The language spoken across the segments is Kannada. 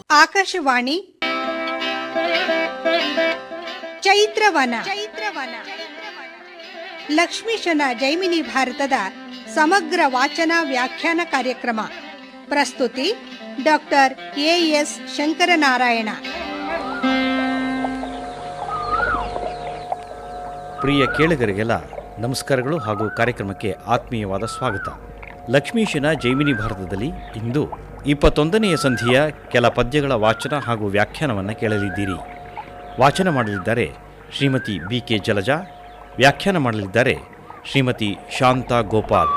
ಆಕಾಶವಾಣಿ ಚೈತ್ರವನ ಲಕ್ಷ್ಮೀಶನ ಜೈಮಿನಿ ಭಾರತದ ಸಮಗ್ರ ವಾಚನ ವ್ಯಾಖ್ಯಾನ ಕಾರ್ಯಕ್ರಮ. ಪ್ರಸ್ತುತಿ ಡಾಕ್ಟರ್ ಎಎಸ್ ಶಂಕರನಾರಾಯಣ. ಪ್ರಿಯ ಕೇಳುಗರಿಗೆಲ್ಲ ನಮಸ್ಕಾರಗಳು ಹಾಗೂ ಕಾರ್ಯಕ್ರಮಕ್ಕೆ ಆತ್ಮೀಯವಾದ ಸ್ವಾಗತ. ಲಕ್ಷ್ಮೀಶನ ಜೈಮಿನಿ ಭಾರತದಲ್ಲಿ ಇಂದು 21ನೆಯ ಸಂಧಿಯ ಕೆಲ ಪದ್ಯಗಳ ವಾಚನ ಹಾಗೂ ವ್ಯಾಖ್ಯಾನವನ್ನು ಕೇಳಲಿದ್ದೀರಿ. ವಾಚನ ಮಾಡಲಿದ್ದಾರೆ ಶ್ರೀಮತಿ BK ಜಲಜಾ, ವ್ಯಾಖ್ಯಾನ ಮಾಡಲಿದ್ದಾರೆ ಶ್ರೀಮತಿ ಶಾಂತಾ ಗೋಪಾಲ್.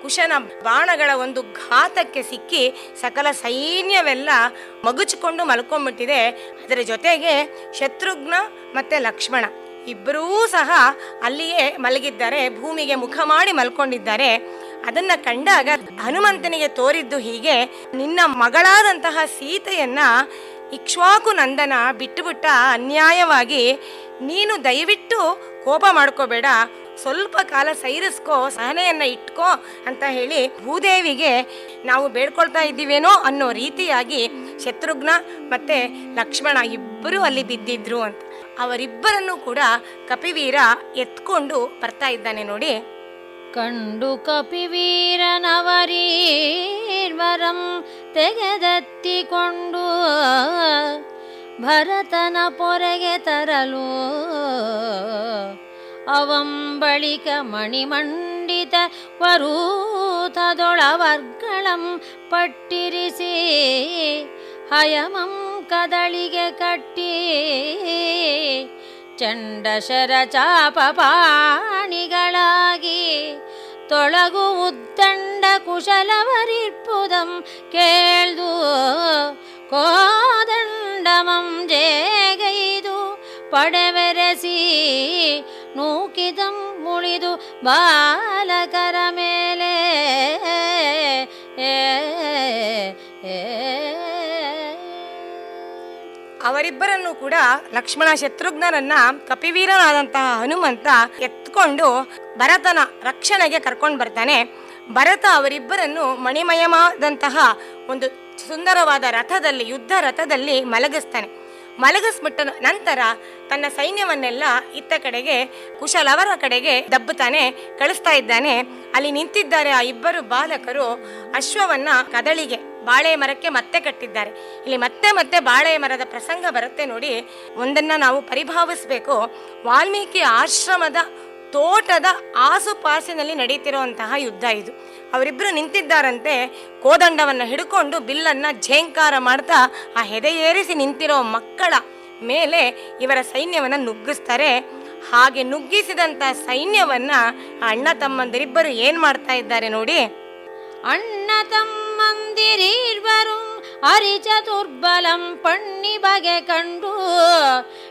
ಕುಶನ ಬಾಣಗಳ ಒಂದು ಘಾತಕ್ಕೆ ಸಿಕ್ಕಿ ಸಕಲ ಸೈನ್ಯವೆಲ್ಲ ಮಗುಚಿಕೊಂಡು ಮಲ್ಕೊಂಡ್ಬಿಟ್ಟಿದೆ. ಅದರ ಜೊತೆಗೆ ಶತ್ರುಘ್ನ ಮತ್ತು ಲಕ್ಷ್ಮಣ ಇಬ್ಬರೂ ಸಹ ಅಲ್ಲಿಯೇ ಮಲಗಿದ್ದಾರೆ, ಭೂಮಿಗೆ ಮುಖ ಮಾಡಿ ಮಲ್ಕೊಂಡಿದ್ದಾರೆ. ಅದನ್ನು ಕಂಡಾಗ ಹನುಮಂತನಿಗೆ ತೋರಿದ್ದು ಹೀಗೆ, ನಿನ್ನ ಮಗಳಾದಂತಹ ಸೀತೆಯನ್ನ ಇಕ್ಷ್ವಾಕು ನಂದನ ಬಿಟ್ಟುಬಿಟ್ಟ ಅನ್ಯಾಯವಾಗಿ, ನೀನು ದಯವಿಟ್ಟು ಕೋಪ ಮಾಡ್ಕೋಬೇಡ, ಸ್ವಲ್ಪ ಕಾಲ ಸೈರಿಸ್ಕೋ, ಸಹನೆಯನ್ನು ಇಟ್ಕೋ ಅಂತ ಹೇಳಿ ಭೂದೇವಿಗೆ ನಾವು ಬೇಡ್ಕೊಳ್ತಾ ಇದ್ದೀವೇನೋ ಅನ್ನೋ ರೀತಿಯಾಗಿ ಶತ್ರುಘ್ನ ಮತ್ತು ಲಕ್ಷ್ಮಣ ಇಬ್ಬರು ಅಲ್ಲಿ ಬಿದ್ದಿದ್ರು ಅಂತ. ಅವರಿಬ್ಬರನ್ನು ಕೂಡ ಕಪಿವೀರ ಎತ್ಕೊಂಡು ಬರ್ತಾ ಇದ್ದಾನೆ ನೋಡಿ. ಕಂಡು ಕಪಿವೀರನವರೀರ್ವರಂ ತೆಗೆದೆತ್ತಿಕೊಂಡು ಭರತನ ಪೊರೆಗೆ ತರಲು, ಅವಂಬಳಿಕ ಮಣಿಮಂಡಿತ ವರೂಥದೊಳವರ್ಗಳಂ ಪಟ್ಟಿರಿಸಿ ಹಯಮಂ ಕದಳಿಗೆ ಕಟ್ಟಿ ಚಂಡಶರ ಚಾಪ ಪಾಣಿಗಳಾಗಿ ತೊಳಗು ಉದ್ದಂಡ ಕುಶಲವರಿರ್ಪುದಂ ಕೇಳ್ದು ಕೋದಂಡಮಂ ಜೇಗೈದು ಪಡೆವೆರೆಸಿ ನೂಕಿದಂ ಮುಳಿದು ಬಾಲಕರ ಮೇಲೆ ಅವರಿಬ್ಬರನ್ನು ಕೂಡ ಲಕ್ಷ್ಮಣ ಶತ್ರುಘ್ನರನ್ನ ಕಪಿವೀರನಾದಂತಹ ಹನುಮಂತ ಎತ್ಕೊಂಡು ಭರತನ ರಕ್ಷಣೆಗೆ ಕರ್ಕೊಂಡು ಬರ್ತಾನೆ. ಭರತ ಅವರಿಬ್ಬರನ್ನು ಮಣಿಮಯವಾದಂತಹ ಒಂದು ಸುಂದರವಾದ ರಥದಲ್ಲಿ, ಯುದ್ಧ ರಥದಲ್ಲಿ ಮಲಗಿಸ್ಬಿಟ್ಟ ನಂತರ ತನ್ನ ಸೈನ್ಯವನ್ನೆಲ್ಲ ಇತ್ತ ಕಡೆಗೆ ಕುಶಲವರ ಕಡೆಗೆ ದಬ್ಬುತ್ತಾನೆ, ಕಳಿಸ್ತಾ ಇದ್ದಾನೆ. ಅಲ್ಲಿ ನಿಂತಿದ್ದಾರೆ ಆ ಇಬ್ಬರು ಬಾಲಕರು. ಅಶ್ವವನ್ನ ಕದಳಿಗೆ, ಬಾಳೆ ಮರಕ್ಕೆ ಮತ್ತೆ ಕಟ್ಟಿದ್ದಾರೆ. ಇಲ್ಲಿ ಮತ್ತೆ ಬಾಳೆ ಮರದ ಪ್ರಸಂಗ ಬರುತ್ತೆ ನೋಡಿ. ಒಂದನ್ನು ನಾವು ಪರಿಭಾವಿಸಬೇಕು. ವಾಲ್ಮೀಕಿ ಆಶ್ರಮದ ತೋಟದ ಆಸುಪಾಸಿನಲ್ಲಿ ನಡೀತಿರುವಂತಹ ಯುದ್ಧ ಇದು. ಅವರಿಬ್ಬರು ನಿಂತಿದ್ದಾರಂತೆ, ಕೋದಂಡವನ್ನು ಹಿಡ್ಕೊಂಡು ಬಿಲ್ಲನ್ನು ಝೇಂಕಾರ ಮಾಡ್ತಾ ಆ ಹೆದೆಯೇರಿಸಿ ನಿಂತಿರೋ ಮಕ್ಕಳ ಮೇಲೆ ಇವರ ಸೈನ್ಯವನ್ನು ನುಗ್ಗಿಸ್ತಾರೆ. ಹಾಗೆ ನುಗ್ಗಿಸಿದಂಥ ಸೈನ್ಯವನ್ನು ಅಣ್ಣ ತಮ್ಮಂದಿರಿಬ್ಬರು ಏನು ಮಾಡ್ತಾ ಇದ್ದಾರೆ ನೋಡಿ. ಅಣ್ಣ ತಮ್ಮಂದಿರಿರ್ವರು ಅರಿಚತುರ್ಬಲಂ ಪಣ್ಣಿ ಬಗೆ ಕಂಡು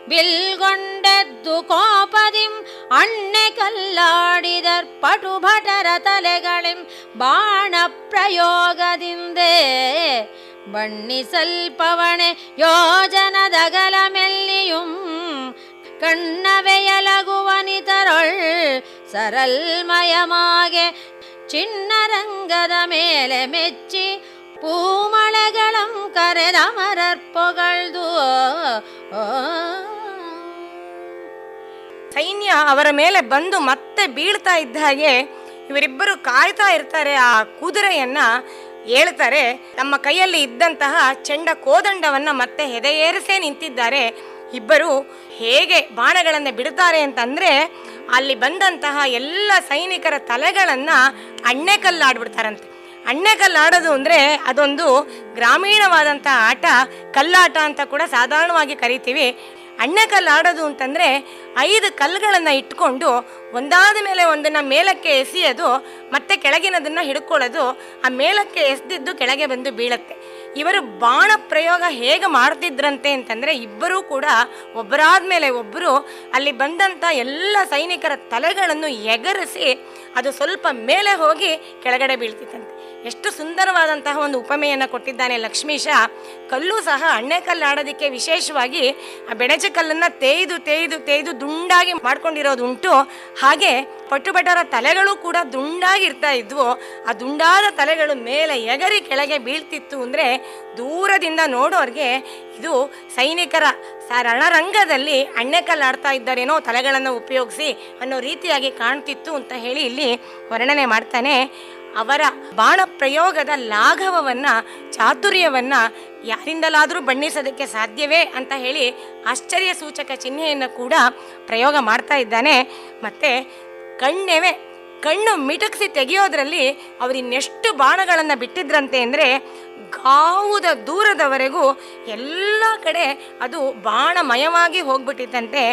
ಬಿಲ್ಗೊಂಡೆದ್ದು ಕೋಪದಿಂ ಅಣ್ಣೆ ಕಲ್ಲಾಡಿದರ್ ಪಟು ಭಟರ ತಲೆಗಳಿಂ ಬಾಣ ಪ್ರಯೋಗದಿಂದೇ ಬಣ್ಣಿಸಲ್ಪವಣೆ ಯೋಜನದಗಲ ಮೆಲ್ಲಿಯುಂ ಕಣ್ಣವೆಯಲಗುವನಿತರೊಳ್ ಸರಲ್ಮಯಮಾಗೆ ಚಿನ್ನರಂಗದ ಮೇಲೆ ಮೆಚ್ಚಿ ಪೂಮಳೆಗಳಂ ಕರೆದ ಮರರ್ಪೊಗಳ್ದು. ಸೈನ್ಯ ಅವರ ಮೇಲೆ ಬಂದು ಮತ್ತೆ ಬೀಳ್ತಾ ಇದ್ದ ಹಾಗೆ ಇವರಿಬ್ಬರು ಕಾಯ್ತಾ ಇರ್ತಾರೆ. ಆ ಕುದುರೆಯನ್ನ ಏಳ್ತಾರೆ. ತಮ್ಮ ಕೈಯಲ್ಲಿ ಇದ್ದಂತಹ ಚೆಂಡ ಕೋದಂಡವನ್ನ ಮತ್ತೆ ಹೆದೆಯೇರಿಸೇ ನಿಂತಿದ್ದಾರೆ. ಇಬ್ಬರು ಹೇಗೆ ಬಾಣಗಳನ್ನು ಬಿಡ್ತಾರೆ ಅಂತಂದ್ರೆ, ಅಲ್ಲಿ ಬಂದಂತಹ ಎಲ್ಲ ಸೈನಿಕರ ತಲೆಗಳನ್ನು ಅಣ್ಣೆಕಲ್ಲಾಡ್ಬಿಡ್ತಾರಂತೆ. ಅಣ್ಣೆಕಲ್ಲಾಡೋದು ಅಂದರೆ ಅದೊಂದು ಗ್ರಾಮೀಣವಾದಂಥ ಆಟ, ಕಲ್ಲಾಟ ಅಂತ ಕೂಡ ಸಾಧಾರಣವಾಗಿ ಕರಿತೀವಿ. ಅಣ್ಣೆಕಲ್ಲಾಡೋದು ಅಂತಂದರೆ 5 ಕಲ್ಲುಗಳನ್ನು ಇಟ್ಕೊಂಡು ಒಂದಾದ ಮೇಲೆ ಒಂದನ್ನು ಮೇಲಕ್ಕೆ ಎಸೆಯೋದು, ಮತ್ತೆ ಕೆಳಗಿನದನ್ನು ಹಿಡ್ಕೊಳ್ಳೋದು. ಆ ಮೇಲಕ್ಕೆ ಎಸೆದಿದ್ದು ಕೆಳಗೆ ಬಂದು ಬೀಳುತ್ತೆ. ಇವರು ಬಾಣ ಪ್ರಯೋಗ ಹೇಗೆ ಮಾಡ್ತಿದ್ರಂತೆ ಅಂತಂದರೆ, ಇಬ್ಬರೂ ಕೂಡ ಒಬ್ಬರಾದ ಮೇಲೆ ಒಬ್ಬರು ಅಲ್ಲಿ ಬಂದಂಥ ಎಲ್ಲ ಸೈನಿಕರ ತಲೆಗಳನ್ನು ಎಗರಿಸಿ ಅದು ಸ್ವಲ್ಪ ಮೇಲೆ ಹೋಗಿ ಕೆಳಗಡೆ ಬೀಳ್ತಿತ್ತಂತೆ. ಎಷ್ಟು ಸುಂದರವಾದಂತಹ ಒಂದು ಉಪಮೆಯನ್ನು ಕೊಟ್ಟಿದ್ದಾನೆ ಲಕ್ಷ್ಮೀಶ. ಕಲ್ಲು ಸಹ ಅಣ್ಣೆಕಲ್ಲು ಆಡೋದಕ್ಕೆ ವಿಶೇಷವಾಗಿ ಆ ಬೆಣಚೆ ಕಲ್ಲನ್ನು ತೇಯ್ದು ದುಂಡಾಗಿ ಮಾಡ್ಕೊಂಡಿರೋದು ಉಂಟು. ಹಾಗೆ ಪಟುಭಟರ ತಲೆಗಳು ಕೂಡ ದುಂಡಾಗಿರ್ತಾ ಇದ್ವು. ಆ ದುಂಡಾದ ತಲೆಗಳು ಮೇಲೆ ಎಗರಿ ಕೆಳಗೆ ಬೀಳ್ತಿತ್ತು. ಅಂದರೆ ದೂರದಿಂದ ನೋಡೋರಿಗೆ ಇದು ಸೈನಿಕರ ರಣರಂಗದಲ್ಲಿ ಅಣ್ಣೆಕಲ್ಲಾಡ್ತಾ ಇದ್ದಾರೇನೋ ತಲೆಗಳನ್ನು ಉಪಯೋಗಿಸಿ ಅನ್ನೋ ರೀತಿಯಾಗಿ ಕಾಣ್ತಿತ್ತು ಅಂತ ಹೇಳಿ ಇಲ್ಲಿ ವರ್ಣನೆ ಮಾಡ್ತಾನೆ. ಅವರ ಬಾಣ ಪ್ರಯೋಗದ ಲಾಘವವನ್ನು, ಚಾತುರ್ಯವನ್ನು ಯಾರಿಂದಲಾದರೂ ಬಣ್ಣಿಸೋದಕ್ಕೆ ಸಾಧ್ಯವೇ ಅಂತ ಹೇಳಿ ಆಶ್ಚರ್ಯ ಸೂಚಕ ಚಿಹ್ನೆಯನ್ನು ಕೂಡ ಪ್ರಯೋಗ ಮಾಡ್ತಾ ಇದ್ದಾನೆ. ಮತ್ತು ಕಣ್ಣು ಮಿಟುಕಿಸಿ ತೆಗೆಯೋದ್ರಲ್ಲಿ ಅವರಿನ್ನೆಷ್ಟು ಬಾಣಗಳನ್ನು ಬಿಟ್ಟಿದ್ರಂತೆ ಅಂದರೆ ಗಾವುದ ದೂರದವರೆಗೂ ಎಲ್ಲ ಕಡೆ ಅದು ಬಾಣಮಯವಾಗಿ ಹೋಗ್ಬಿಟ್ಟಿತ್ತಂತೆ.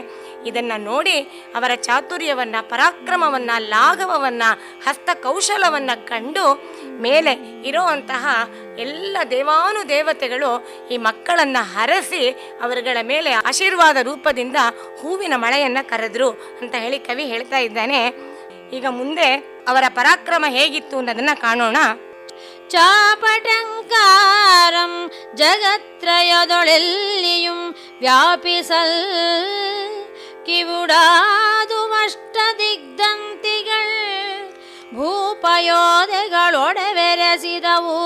ಇದನ್ನು ನೋಡಿ ಅವರ ಚಾತುರ್ಯವನ್ನು, ಪರಾಕ್ರಮವನ್ನು, ಲಾಘವವನ್ನು, ಹಸ್ತಕೌಶಲವನ್ನು ಕಂಡು ಮೇಲೆ ಇರೋವಂತಹ ಎಲ್ಲ ದೇವಾನುದೇವತೆಗಳು ಈ ಮಕ್ಕಳನ್ನು ಹರಸಿ ಅವರುಗಳ ಮೇಲೆ ಆಶೀರ್ವಾದ ರೂಪದಿಂದ ಹೂವಿನ ಮಳೆಯನ್ನು ಕರೆದ್ರು ಅಂತ ಹೇಳಿ ಕವಿ ಹೇಳ್ತಾ ಇದ್ದಾನೆ. ಈಗ ಮುಂದೆ ಅವರ ಪರಾಕ್ರಮ ಹೇಗಿತ್ತು ಅನ್ನೋದನ್ನು ಕಾಣೋಣ. ಚಾಪಟಂಕಾರಂ ಜಗತ್ರಯದೊಳೆಲ್ಲಿಯೂ ವ್ಯಾಪಿಸಲ್ ಕಿವುಡಾದುಮಷ್ಟ ದಿಗ್ಧಂತಿಗಳ್ ಭೂಪಯೋಧೆಗಳೊಡವೆರೆಸಿದವು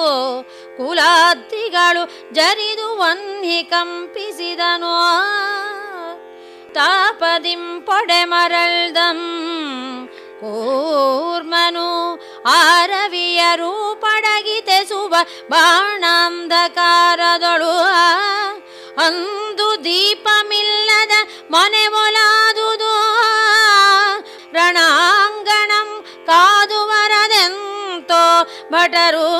ಕುಲಾದ್ರಿಗಳು ಜರಿದು ವನ್ಹಿ ಕಂಪಿಸಿದನು ತಾಪದಿಂ ಪೊಡೆ ಮರಳ್ದಂ ಕೂರ್ಮನು ಆರವಿಯರು ಪಡಗಿತೆ ಸುಬ ಬಾಣಾಂಧಕಾರದೊಳು ಅಂದು ದೀಪಮಿಲ್ಲದ ಮನೆ ಮೊಲಾದುದು ರಣಾಂಗಣಂ ಕಾದುವರದೆಂತೋ ಭಟರು.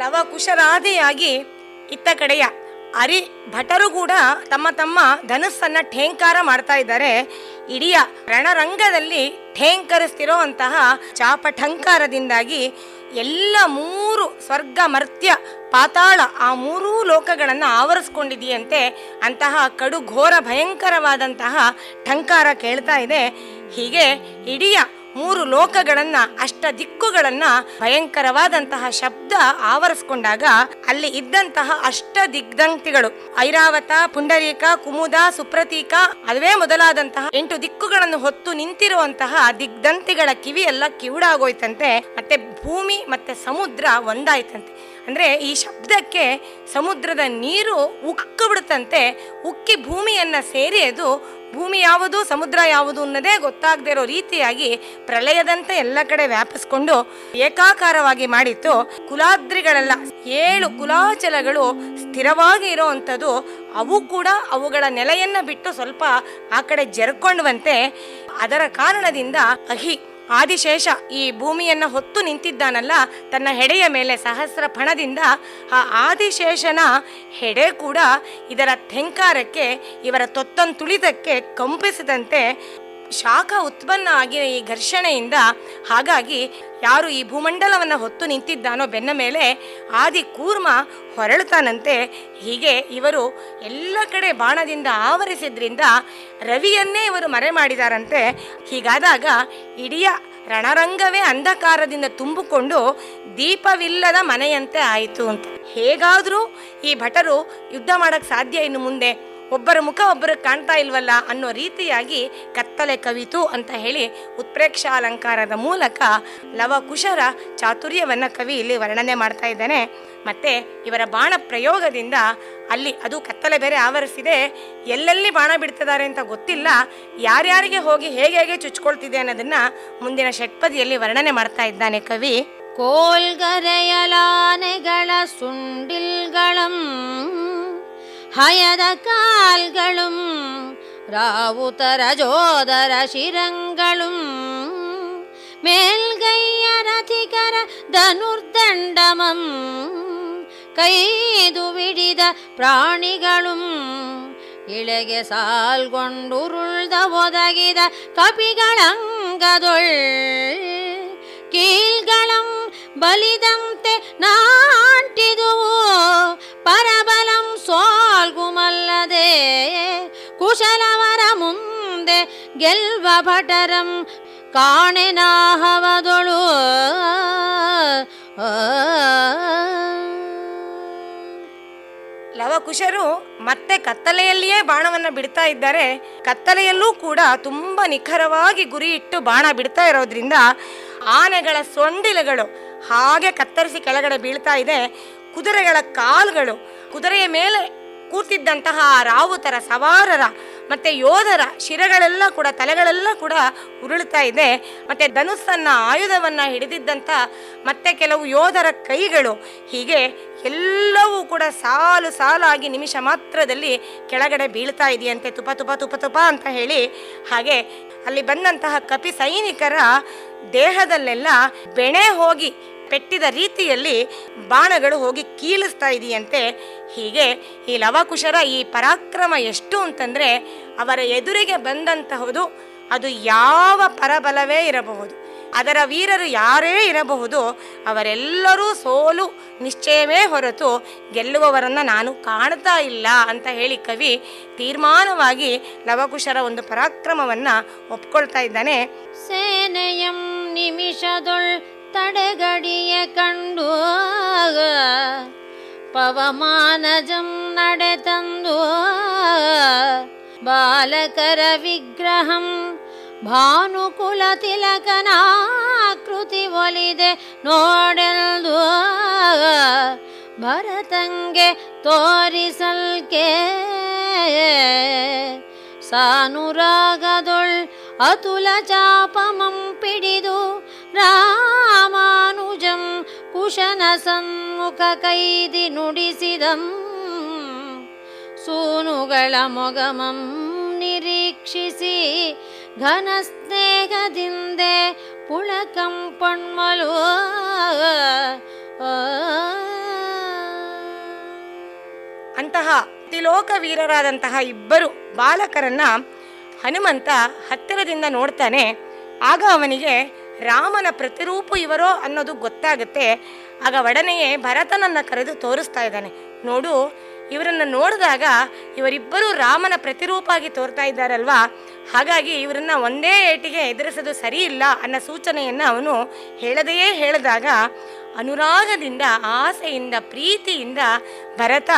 ಲವಕುಶರಾದಿಯಾಗಿ ಇತ್ತ ಕಡೆಯ ಅರಿ ಭಟರು ಕೂಡ ತಮ್ಮ ತಮ್ಮ ಧನುಸ್ಸನ್ನು ಠೇಂಕಾರ ಮಾಡ್ತಾ ಇದ್ದಾರೆ. ಇಡೀ ರಣರಂಗದಲ್ಲಿ ಠೇಂಕರಿಸ್ತಿರೋ ಅಂತಹ ಚಾಪಠಂಕಾರದಿಂದಾಗಿ ಎಲ್ಲ 3 ಸ್ವರ್ಗ, ಮರ್ತ್ಯ, ಪಾತಾಳ ಆ 3 ಲೋಕಗಳನ್ನು ಆವರಿಸ್ಕೊಂಡಿದೆಯಂತೆ. ಅಂತಹ ಕಡು ಘೋರ ಭಯಂಕರವಾದಂತಹ ಠಂಕಾರ ಕೇಳ್ತಾ ಇದೆ. ಹೀಗೆ ಇಡೀ 3 ಲೋಕಗಳನ್ನು, ಅಷ್ಟ ದಿಕ್ಕುಗಳನ್ನು ಭಯಂಕರವಾದಂತಹ ಶಬ್ದ ಆವರಿಸ್ಕೊಂಡಾಗ ಅಲ್ಲಿ ಇದ್ದಂತಹ ಅಷ್ಟ ದಿಗ್ಧಂತಿಗಳು ಐರಾವತ, ಪುಂಡರೀಕ, ಕುಮುದ, ಸುಪ್ರತೀಕ ಅದುವೇ ಮೊದಲಾದಂತಹ 8 ದಿಕ್ಕುಗಳನ್ನು ಹೊತ್ತು ನಿಂತಿರುವಂತಹ ದಿಗ್ಧಂತಿಗಳ ಕಿವಿ ಎಲ್ಲ ಕಿವುಡಾಗೋಯ್ತಂತೆ. ಮತ್ತೆ ಭೂಮಿ ಮತ್ತೆ ಸಮುದ್ರ ಒಂದಾಯ್ತಂತೆ. ಅಂದರೆ ಈ ಶಬ್ದಕ್ಕೆ ಸಮುದ್ರದ ನೀರು ಉಕ್ಕು ಬಿಡುತ್ತಂತೆ. ಉಕ್ಕಿ ಭೂಮಿಯನ್ನು ಸೇರಿ ಅದು ಭೂಮಿ ಯಾವುದು, ಸಮುದ್ರ ಯಾವುದು ಅನ್ನೋದೇ ಗೊತ್ತಾಗದೇ ಇರೋ ರೀತಿಯಾಗಿ ಪ್ರಳಯದಂತೆ ಎಲ್ಲ ಕಡೆ ವ್ಯಾಪಿಸ್ಕೊಂಡು ಏಕಾಕಾರವಾಗಿ ಮಾಡಿತ್ತು. ಕುಲಾದ್ರಿಗಳೆಲ್ಲ 7 ಕುಲಾಚಲಗಳು ಸ್ಥಿರವಾಗಿ ಇರೋವಂಥದ್ದು, ಅವು ಕೂಡ ಅವುಗಳ ನೆಲೆಯನ್ನು ಬಿಟ್ಟು ಸ್ವಲ್ಪ ಆ ಕಡೆ ಜರ್ಕೊಂಡ್ವಂತೆ. ಅದರ ಕಾರಣದಿಂದ ಆದಿಶೇಷ ಈ ಭೂಮಿಯನ್ನು ಹೊತ್ತು ನಿಂತಿದ್ದಾನಲ್ಲ, ತನ್ನ ಹೆಡೆಯ ಮೇಲೆ ಸಹಸ್ರ ಫಣದಿಂದ ಆ ಆದಿಶೇಷನ ಹೆಡೆ ಕೂಡ ಇದರ ಥೆಂಕಾರಕ್ಕೆ, ಇವರ ತುಳಿತಕ್ಕೆ ಕಂಪಿಸಿದಂತೆ ಶಾಖ ಉತ್ಪನ್ನ ಆಗಿನ ಈ ಘರ್ಷಣೆಯಿಂದ. ಹಾಗಾಗಿ ಯಾರು ಈ ಭೂಮಂಡಲವನ್ನು ಹೊತ್ತು ನಿಂತಿದ್ದಾನೋ ಬೆನ್ನ ಮೇಲೆ ಆದಿ ಕೂರ್ಮ ಹೊರಳುತ್ತಾನಂತೆ. ಹೀಗೆ ಇವರು ಎಲ್ಲ ಕಡೆ ಬಾಣದಿಂದ ಆವರಿಸಿದ್ರಿಂದ ರವಿಯನ್ನೇ ಇವರು ಮರೆ ಮಾಡಿದಾರಂತೆ. ಹೀಗಾದಾಗ ಇಡೀ ರಣರಂಗವೇ ಅಂಧಕಾರದಿಂದ ತುಂಬಿಕೊಂಡು ದೀಪವಿಲ್ಲದ ಮನೆಯಂತೆ ಆಯಿತು ಅಂತ. ಹೇಗಾದರೂ ಈ ಭಟರು ಯುದ್ಧ ಮಾಡೋಕ್ಕೆ ಸಾಧ್ಯ ಇನ್ನು ಮುಂದೆ, ಒಬ್ಬರ ಮುಖ ಒಬ್ಬರಿಗೆ ಕಾಣ್ತಾ ಇಲ್ವಲ್ಲ ಅನ್ನೋ ರೀತಿಯಾಗಿ ಕತ್ತಲೆ ಕವಿತು ಅಂತ ಹೇಳಿ ಉತ್ಪ್ರೇಕ್ಷಾಲಂಕಾರದ ಮೂಲಕ ಲವಕುಶರ ಚಾತುರ್ಯವನ್ನು ಕವಿ ಇಲ್ಲಿ ವರ್ಣನೆ ಮಾಡ್ತಾ ಇದ್ದಾನೆ. ಮತ್ತು ಇವರ ಬಾಣ ಪ್ರಯೋಗದಿಂದ ಅಲ್ಲಿ ಅದು ಕತ್ತಲೆ ಬೇರೆ ಆವರಿಸಿದೆ, ಎಲ್ಲೆಲ್ಲಿ ಬಾಣ ಬಿಡ್ತಿದ್ದಾರೆ ಅಂತ ಗೊತ್ತಿಲ್ಲ, ಯಾರ್ಯಾರಿಗೆ ಹೋಗಿ ಹೇಗೆ ಚುಚ್ಕೊಳ್ತಿದೆ ಅನ್ನೋದನ್ನು ಮುಂದಿನ ಷಟ್ಪದಿಯಲ್ಲಿ ವರ್ಣನೆ ಮಾಡ್ತಾ ಇದ್ದಾನೆ ಕವಿ. ಕೋಲ್ಗರೆಯಲಾನೆಗಳ ಸುಂಡಿಲ್ಗಳಂ ಹಯದ ಕಾಲ್ಗಳು ರಾವುತರ ಜೋದರ ಶಿರಂಗಳು ಮೇಲ್ಗೈಯ ರಥಿಕರ ಧನುರ್ದಂಡಮಂ ಕೈದು ವಿಡಿದ ಪ್ರಾಣಿಗಳು ಇಳೆಗೆ ಸಾಲ್ಗೊಂಡುರುಳ್ದ ಒದಗಿದ ಕಪಿಗಳಂಗದೊಳ್ ಕೀಲ್ಗಳಂ ಬಲಿದಂತೆ ನಾಟಿದುವು ಪರಬಲಂ ಸೋಲ್ಗುಮಲ್ಲದೆ ಕುಶಲವರ ಮುಂದೆ ಗೆಲ್ವ ಭಟರಂ ಕಾಣೆನಾಹವದೊಳು ಲವ ಲವಕುಶರು ಮತ್ತೆ ಕತ್ತಲೆಯಲ್ಲಿಯೇ ಬಾಣವನ್ನು ಬಿಡ್ತಾ ಇದ್ದಾರೆ. ಕತ್ತಲೆಯಲ್ಲೂ ಕೂಡ ತುಂಬ ನಿಖರವಾಗಿ ಗುರಿ ಇಟ್ಟು ಬಾಣ ಬಿಡ್ತಾ ಇರೋದ್ರಿಂದ ಆನೆಗಳ ಸೊಂಡಿಲುಗಳು ಹಾಗೆ ಕತ್ತರಿಸಿ ಕೆಳಗಡೆ ಬೀಳ್ತಾ ಇದೆ. ಕುದುರೆಗಳ ಕಾಲುಗಳು, ಕುದುರೆಯ ಮೇಲೆ ಕೂತಿದ್ದಂತಹ ರಾವುತರ ಸವಾರರ ಮತ್ತೆ ಯೋಧರ ಶಿರಗಳೆಲ್ಲ ಕೂಡ, ತಲೆಗಳೆಲ್ಲ ಕೂಡ ಉರುಳ್ತಾ ಇದೆ. ಮತ್ತೆ ಧನುಸ್ಸನ್ನ, ಆಯುಧವನ್ನ ಹಿಡಿದಿದ್ದಂಥ ಮತ್ತೆ ಕೆಲವು ಯೋಧರ ಕೈಗಳು, ಹೀಗೆ ಎಲ್ಲವೂ ಕೂಡ ಸಾಲು ಸಾಲಾಗಿ ನಿಮಿಷ ಮಾತ್ರದಲ್ಲಿ ಕೆಳಗಡೆ ಬೀಳ್ತಾ ಇದೆಯಂತೆ, ತುಪ ತುಪ ತುಪ ತುಪ ಅಂತ ಹೇಳಿ. ಹಾಗೆ ಅಲ್ಲಿ ಬಂದಂತಹ ಕಪಿ ಸೈನಿಕರ ದೇಹದಲ್ಲೆಲ್ಲ ಬೆಣೆ ಹೋಗಿ ಪೆಟ್ಟಿದ ರೀತಿಯಲ್ಲಿ ಬಾಣಗಳು ಹೋಗಿ ಕೀಲಿಸ್ತಾ ಇದೆಯಂತೆ. ಹೀಗೆ ಈ ಲವಕುಶರ ಈ ಪರಾಕ್ರಮ ಎಷ್ಟು ಅಂತಂದರೆ, ಅವರ ಎದುರಿಗೆ ಬಂದಂತಹುದು ಅದು ಯಾವ ಪರಬಲವೇ ಇರಬಹುದು, ಅದರ ವೀರರು ಯಾರೇ ಇರಬಹುದು, ಅವರೆಲ್ಲರೂ ಸೋಲು ನಿಶ್ಚಯವೇ ಹೊರತು ಗೆಲ್ಲುವವರನ್ನು ನಾನು ಕಾಣ್ತಾ ಇಲ್ಲ ಅಂತ ಹೇಳಿ ಕವಿ ತೀರ್ಮಾನವಾಗಿ ಲವಕುಶರ ಒಂದು ಪರಾಕ್ರಮವನ್ನು ಒಪ್ಕೊಳ್ತಾ ಇದ್ದಾನೆ. ಸೇನೆಯಂ ನಿಮಿಷದೊಳ್ ತಡೆಗಡಿಯ ಕಂಡು ಪವಮಾನಜಂ ನಡೆತಂದು ಬಾಲಕರ ವಿಗ್ರಹಂ ಭಾನುಕುಲ ತಿಲಕನಾಕೃತಿ ಒಲಿದೆ ನೋಡೆಲ್ದು ಭರತಂಗೆ ತೋರಿಸಲ್ಕೆ ಸಾನುರಾಗದೊಳ್ ಅತುಲ ಚಾಪಮಂ ಪಿಡಿದು ರಾಮಾನುಜಂ ಕುಶನ ಸನ್ಮುಖ ಕೈದಿ ನುಡಿಸಿದಂ ಸೂನುಗಳ ಮೊಗಮಂ ನಿರೀಕ್ಷಿಸಿ ಘನ ಸ್ನೇಹದಿಂದೆ ಪುಳಕಂ ಪೊಣ್ಮಲು ಅಂತಹ ತ್ರಿಲೋಕ ವೀರರಾದಂತಹ ಇಬ್ಬರು ಬಾಲಕರನ್ನ ಹನುಮಂತ ಹತ್ತಿರದಿಂದ ನೋಡ್ತಾನೆ. ಆಗ ಅವನಿಗೆ ರಾಮನ ಪ್ರತಿರೂಪ ಇವರೋ ಅನ್ನೋದು ಗೊತ್ತಾಗುತ್ತೆ. ಆಗ ಒಡನೆಯೇ ಭರತನನ್ನು ಕರೆದು ತೋರಿಸ್ತಾ ಇದ್ದಾನೆ. ನೋಡು, ಇವರನ್ನು ನೋಡಿದಾಗ ಇವರಿಬ್ಬರು ರಾಮನ ಪ್ರತಿರೂಪ ಆಗಿ ತೋರ್ತಾ ಇದ್ದಾರಲ್ವಾ, ಹಾಗಾಗಿ ಇವರನ್ನ ಒಂದೇ ಏಟಿಗೆ ಎದುರಿಸೋದು ಸರಿ ಇಲ್ಲ ಅನ್ನೋ ಸೂಚನೆಯನ್ನು ಅವನು ಹೇಳದೆಯೇ ಹೇಳಿದಾಗ ಅನುರಾಗದಿಂದ, ಆಸೆಯಿಂದ, ಪ್ರೀತಿಯಿಂದ ಭರತ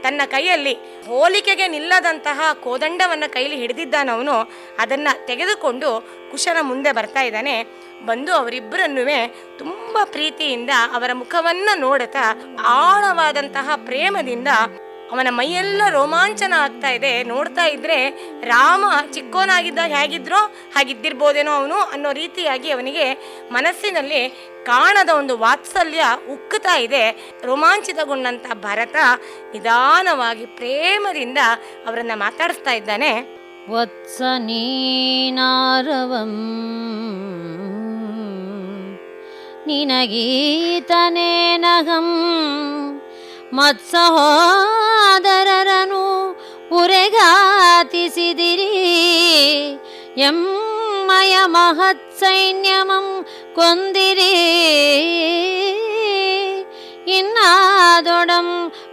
ತನ್ನ ಕೈಯಲ್ಲಿ ಹೋಲಿಕೆಗೆ ನಿಲ್ಲದಂತಹ ಕೋದಂಡವನ್ನು ಕೈಲಿ ಹಿಡಿದಿದ್ದಾನವನು. ಅದನ್ನು ತೆಗೆದುಕೊಂಡು ಕುಶನ ಮುಂದೆ ಬರ್ತಾ ಇದ್ದಾನೆ. ಬಂದು ಅವರಿಬ್ಬರನ್ನೂ ತುಂಬ ಪ್ರೀತಿಯಿಂದ ಅವರ ಮುಖವನ್ನು ನೋಡುತ್ತಾ ಆಳವಾದಂತಹ ಪ್ರೇಮದಿಂದ ಅವನ ಮೈಯೆಲ್ಲ ರೋಮಾಂಚನ ಆಗ್ತಾ ಇದೆ. ನೋಡ್ತಾ ಇದ್ರೆ ರಾಮ ಚಿಕ್ಕೋನಾಗಿದ್ದಾಗ ಹೇಗಿದ್ರೋ ಹಾಗಿದ್ದಿರ್ಬೋದೇನೋ ಅವನು ಅನ್ನೋ ರೀತಿಯಾಗಿ ಅವನಿಗೆ ಮನಸ್ಸಿನಲ್ಲಿ ಕಾಣದ ಒಂದು ವಾತ್ಸಲ್ಯ ಉಕ್ಕುತ್ತಾ ಇದೆ. ರೋಮಾಂಚಿತಗೊಂಡಂಥ ಭರತ ನಿಧಾನವಾಗಿ ಪ್ರೇಮದಿಂದ ಅವರನ್ನು ಮಾತಾಡಿಸ್ತಾ ಇದ್ದಾನೆ. ವತ್ಸ ನೀನಾರವಂ ನಿನಗೀತನೇನಹಂ ಮತ್ಸಹೋದರರನು ಉರೆಗಾತಿಸಿದಿರಿ ಎಮ್ಮಯ ಮಹತ್ ಸೈನ್ಯಮಂ ಕೊಂದಿರಿ ಇನ್ನಾದೊಡಂ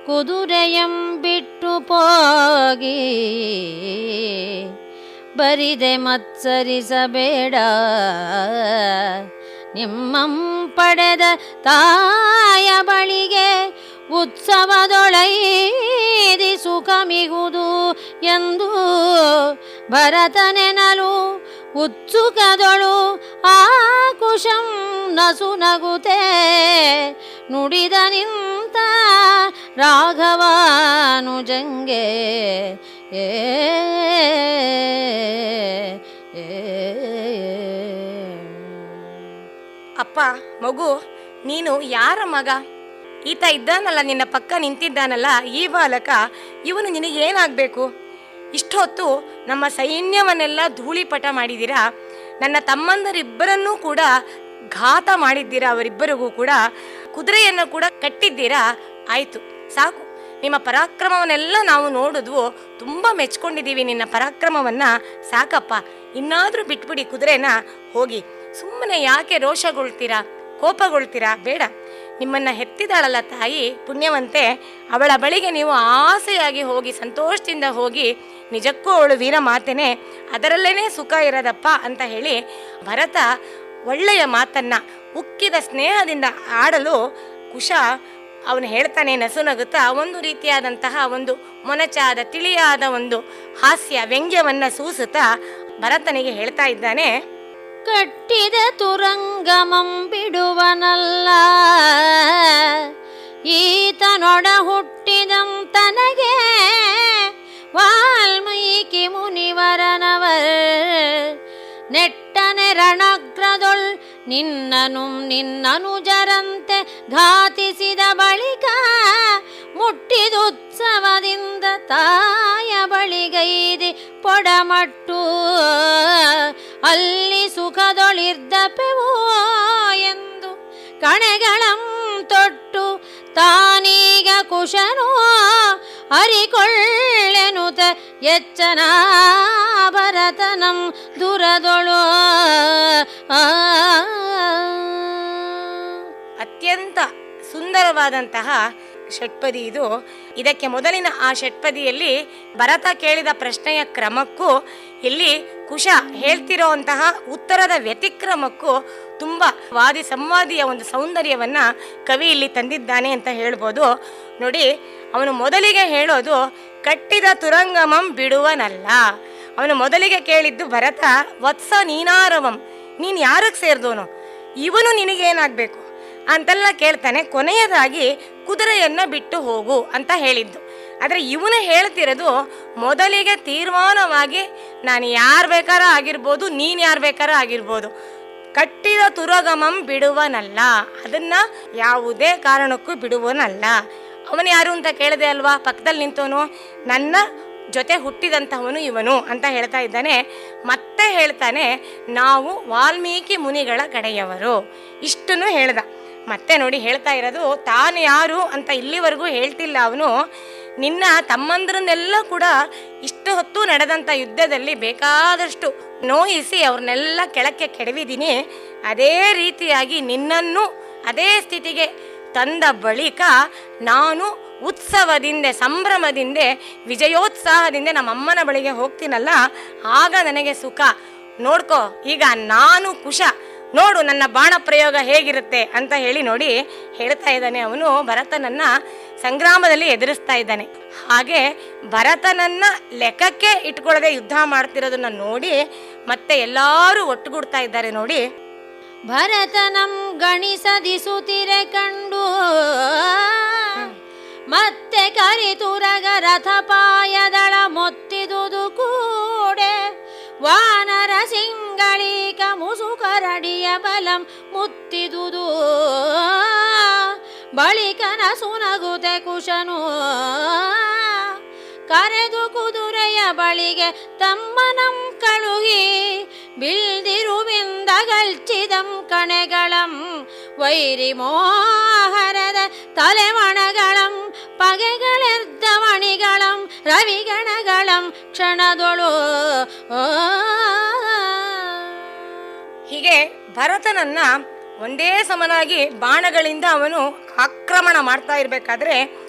ಕುದುರೆಯಂ ಬಿಟ್ಟು ಹೋಗಿ ಬರಿದೆ ಮತ್ಸರಿಸಬೇಡ ನಿಮ್ಮಂ ಪಡೆದ ತಾಯ ಬಳಿಗೆ ಉತ್ಸವದೊಳೈದಿ ಸುಖ ಮಿಗುದು ಎಂದು ಭರತನೆನಲು ಉತ್ಸುಕದೊಳು ಆ ಕುಶಂ ನಸು ನಗುತೆ ನುಡಿದ ನಿಂತ ರಾಘವಾನುಜಂಗೆ ಅಪ್ಪ, ಮಗು, ನೀನು ಯಾರ ಮಗ? ಈತ ಇದ್ದಾನಲ್ಲ, ನಿನ್ನ ಪಕ್ಕ ನಿಂತಿದ್ದಾನಲ್ಲ, ಈ ಬಾಲಕ, ಇವನು ನಿನಗೇನಾಗಬೇಕು? ಇಷ್ಟೊತ್ತು ನಮ್ಮ ಸೈನ್ಯವನ್ನೆಲ್ಲ ಧೂಳಿಪಟ ಮಾಡಿದ್ದೀರಾ, ನನ್ನ ತಮ್ಮಂದರಿಬ್ಬರನ್ನೂ ಕೂಡ ಘಾತ ಮಾಡಿದ್ದೀರಾ, ಅವರಿಬ್ಬರಿಗೂ ಕೂಡ ಕುದುರೆಯನ್ನು ಕೂಡ ಕಟ್ಟಿದ್ದೀರಾ. ಆಯಿತು, ಸಾಕು, ನಿಮ್ಮ ಪರಾಕ್ರಮವನ್ನೆಲ್ಲ ನಾವು ನೋಡಿದ್ವು, ತುಂಬ ಮೆಚ್ಕೊಂಡಿದ್ದೀವಿ ನಿನ್ನ ಪರಾಕ್ರಮವನ್ನು. ಸಾಕಪ್ಪ, ಇನ್ನಾದರೂ ಬಿಟ್ಬಿಡಿ ಕುದುರೆನ, ಹೋಗಿ. ಸುಮ್ಮನೆ ಯಾಕೆ ರೋಷಗೊಳ್ತೀರಾ, ಕೋಪಗೊಳ್ತೀರಾ? ಬೇಡ. ನಿಮ್ಮನ್ನು ಹೆತ್ತಿದಾಳಲ್ಲ ತಾಯಿ ಪುಣ್ಯವಂತೆ, ಅವಳ ಬಳಿಗೆ ನೀವು ಆಸೆಯಾಗಿ ಹೋಗಿ, ಸಂತೋಷದಿಂದ ಹೋಗಿ. ನಿಜಕ್ಕೂ ಅವಳು ವೀರ ಮಾತೇನೆ, ಅದರಲ್ಲೇನೇ ಸುಖ ಇರೋದಪ್ಪ ಅಂತ ಹೇಳಿ ಭರತ ಒಳ್ಳೆಯ ಮಾತನ್ನು ಉಕ್ಕಿದ ಸ್ನೇಹದಿಂದ ಆಡಲು ಕುಶ ಅವನು ಹೇಳ್ತಾನೆ ನಸುನಗುತ್ತಾ, ಒಂದು ರೀತಿಯಾದಂತಹ ಒಂದು ಮೊನಚಾದ ತಿಳಿಯಾದ ಒಂದು ಹಾಸ್ಯ ವ್ಯಂಗ್ಯವನ್ನ ಸೂಸುತ್ತಾ ಭರತನಿಗೆ ಹೇಳ್ತಾ ಇದ್ದಾನೆ, ಕಟ್ಟಿದ ತುರಂಗಮಂ ಬಿಡುವನಲ್ಲ, ಈತನೊಡ ಹುಟ್ಟಿದಂ ತನಗೆ ವಾಲ್ಮೀಕಿ ಮುನಿವರನವರ್ ನೆಟ್ಟನೆ ರಣಗ್ರದೊಳ್ ನಿನ್ನನುಜರಂತೆ ಘಾತಿಸಿದ ಬಳಿಕ ಮುಟ್ಟಿದುತ್ಸವದಿಂದ ತಾಯ ಬಳಿಗೈದಿ ಪೊಡಮಟ್ಟು ಅಲ್ಲಿ ಸುಖದೊಳಿರ್ದಪೆವೋ ಎಂದು ಕಣೆಗಳಂ ತೊಟ್ಟು ತಾನೀಗ ಕುಶನೋ ಅರಿಕೊಳ್ಳೆನುತ ಎಚ್ಚನ ಭರತನಂ ದುರದೊಳು. ಅತ್ಯಂತ ಸುಂದರವಾದಂತಹ ಷಟ್ಪದಿ ಇದು. ಇದಕ್ಕೆ ಮೊದಲಿನ ಆ ಷಟ್ಪದಿಯಲ್ಲಿ ಭರತ ಕೇಳಿದ ಪ್ರಶ್ನೆಯ ಕ್ರಮಕ್ಕೂ ಇಲ್ಲಿ ಕುಶ ಹೇಳ್ತಿರೋಂತಹ ಉತ್ತರದ ವ್ಯತಿಕ್ರಮಕ್ಕೂ ತುಂಬ ವಾದಿ ಸಂವಾದಿಯ ಒಂದು ಸೌಂದರ್ಯವನ್ನ ಕವಿ ಇಲ್ಲಿ ತಂದಿದ್ದಾನೆ ಅಂತ ಹೇಳ್ಬೋದು. ನೋಡಿ, ಅವನು ಮೊದಲಿಗೆ ಹೇಳೋದು ಕಟ್ಟಿದ ತುರಂಗಮಂ ಬಿಡುವನಲ್ಲ. ಅವನು ಮೊದಲಿಗೆ ಕೇಳಿದ್ದು, ಭರತ ವತ್ಸ ನೀನಾರವಂ, ನೀನು ಯಾರಿಗೆ ಸೇರಿದವನು, ಇವನು ನಿನಗೇನಾಗಬೇಕು ಅಂತೆಲ್ಲ ಕೇಳ್ತಾನೆ. ಕೊನೆಯದಾಗಿ ಕುದುರೆಯನ್ನ ಬಿಟ್ಟು ಹೋಗು ಅಂತ ಹೇಳಿದ್ದು. ಆದರೆ ಇವನು ಹೇಳ್ತಿರೋದು ಮೊದಲಿಗೆ ತೀರ್ಮಾನವಾಗಿ ನಾನು ಯಾರು ಬೇಕಾರ ಆಗಿರ್ಬೋದು, ನೀನು ಯಾರು ಬೇಕಾರ ಆಗಿರ್ಬೋದು, ಕಟ್ಟಿದ ತುರಗಮಂ ಬಿಡುವನಲ್ಲ, ಅದನ್ನ ಯಾವುದೇ ಕಾರಣಕ್ಕೂ ಬಿಡುವನಲ್ಲ. ಅವನು ಯಾರು ಅಂತ ಕೇಳಿದೆ ಅಲ್ವಾ, ಪಕ್ಕದಲ್ಲಿ ನಿಂತವನು, ನನ್ನ ಜೊತೆ ಹುಟ್ಟಿದಂತಹವನು ಇವನು ಅಂತ ಹೇಳ್ತಾ ಇದ್ದಾನೆ. ಮತ್ತೆ ಹೇಳ್ತಾನೆ, ನಾವು ವಾಲ್ಮೀಕಿ ಮುನಿಗಳ ಕಡೆಯವರು, ಇಷ್ಟನ್ನು ಹೇಳ್ದ. ಮತ್ತೆ ನೋಡಿ ಹೇಳ್ತಾ ಇರೋದು, ತಾನು ಯಾರು ಅಂತ ಇಲ್ಲಿವರೆಗೂ ಹೇಳ್ತಿಲ್ಲ ಅವನು. ನಿನ್ನ ತಮ್ಮಂದ್ರನ್ನೆಲ್ಲ ಕೂಡ ಇಷ್ಟು ಹೊತ್ತು ನಡೆದಂಥ ಯುದ್ಧದಲ್ಲಿ ಬೇಕಾದಷ್ಟು ನೋಯಿಸಿ ಅವ್ರನ್ನೆಲ್ಲ ಕೆಳಕ್ಕೆ ಕೆಡವಿದ್ದೀನಿ. ಅದೇ ರೀತಿಯಾಗಿ ನಿನ್ನನ್ನು ಅದೇ ಸ್ಥಿತಿಗೆ ತಂದ ಬಳಿಕ ನಾನು ಉತ್ಸವದಿಂದ, ಸಂಭ್ರಮದಿಂದ, ವಿಜಯೋತ್ಸಾಹದಿಂದ ನಮ್ಮಮ್ಮನ ಬಳಿಗೆ ಹೋಗ್ತೀನಲ್ಲ, ಆಗ ನನಗೆ ಸುಖ. ನೋಡ್ಕೋ, ಈಗ ನಾನು ಕುಶ, ನೋಡು ನನ್ನ ಬಾಣ ಪ್ರಯೋಗ ಹೇಗಿರುತ್ತೆ ಅಂತ ಹೇಳಿ ನೋಡಿ ಹೇಳ್ತಾ ಇದ್ದಾನೆ. ಅವನು ಭರತನನ್ನ ಸಂಗ್ರಾಮದಲ್ಲಿ ಎದುರಿಸ್ತಾ ಇದ್ದಾನೆ. ಹಾಗೆ ಭರತನನ್ನ ಲೆಕ್ಕಕ್ಕೆ ಇಟ್ಕೊಳ್ಳದೆ ಯುದ್ಧ ಮಾಡ್ತಿರೋದನ್ನ ನೋಡಿ ಮತ್ತೆ ಎಲ್ಲರೂ ಒಟ್ಟುಗೂಡ್ತಾ ಇದ್ದಾರೆ. ನೋಡಿ, ಭರತನಂ ಗಣಿಸದಿಸುತ್ತಿರೆ ಕಂಡು ಮತ್ತೆ ಕರಿತುರಗ ರಥಪಾಯದಳ ಮೊತ್ತಿದುದು ಕೂಡೆ ವಾನರ ಸಿಂಗಳಿಕ ಮುಸುಕರಡಿಯ ಬಲಂ ಮುತ್ತಿದುದು ಬಳಿಕನ ಸುನಗುತೆ ಕುಶನು ಕರೆದು ಕುದುರೆಯ ಬಳಿಗೆ ತಮ್ಮನಂ ಕಳುಗಿ ಬಿಲ್ದಿರುವಿಂದಗಲ್ಚಿದಂ ಕಣೆಗಳಂ ವೈರಿ ಮೋಹರದ ತಲೆಮಣಗಳಂ ಪಗೆಗಳೆರ್ದವಣಿಗಳಂ ರವಿಗಣಗಳಂ ಕ್ಷಣದೊಳು. ಹೀಗೆ ಭರತನನ್ನ ಒಂದೇ ಸಮನಾಗಿ ಬಾಣಗಳಿಂದ ಅವನು ಆಕ್ರಮಣ ಮಾಡ್ತಾ ಇರಬೇಕಾದ್ರೆ